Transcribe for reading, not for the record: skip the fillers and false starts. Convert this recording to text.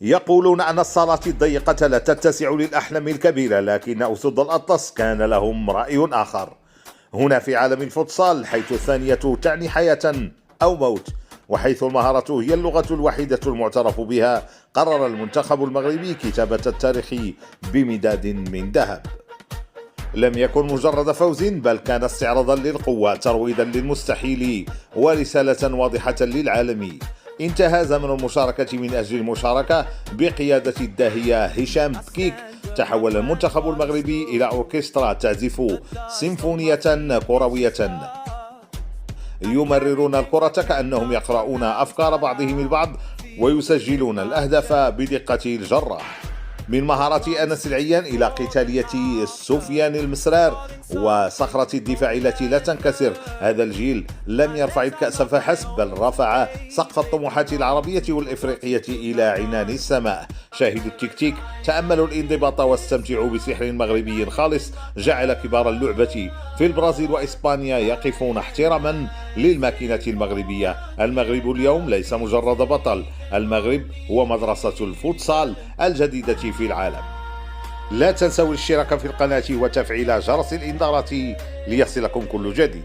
يقولون أن الصالات الضيقة لا تتسع للأحلام الكبيرة، لكن أسود الأطلس كان لهم رأي آخر. هنا في عالم الفوتسال، حيث الثانية تعني حياة أو موت، وحيث المهارة هي اللغة الوحيدة المعترف بها، قرر المنتخب المغربي كتابة التاريخ بمداد من ذهب. لم يكن مجرد فوز، بل كان استعراضا للقوة، ترويضا للمستحيل، ورسالة واضحة للعالم. انتهى زمن المشاركة من أجل المشاركة. بقيادة الداهية هشام بكيك، تحول المنتخب المغربي إلى أوركسترا تعزف سيمفونية كروية. يمررون الكرة كأنهم يقرؤون أفكار بعضهم البعض، ويسجلون الأهداف بدقة الجراح. من مهارة أنس العيان إلى قتالية سفيان المسرار وصخرة الدفاع التي لا تنكسر، هذا الجيل لم يرفع الكأس فحسب، بل رفع سقف الطموحات العربية والإفريقية إلى عنان السماء. شاهدوا التكتيك، تأملوا الانضباط، واستمتعوا بسحر مغربي خالص جعل كبار اللعبة في البرازيل وإسبانيا يقفون احتراما للماكينة المغربية. المغرب اليوم ليس مجرد بطل، المغرب هو مدرسة الفوتسال الجديدة في العالم. لا تنسوا الاشتراك في القناة وتفعيل جرس الإنذارات ليصلكم كل جديد.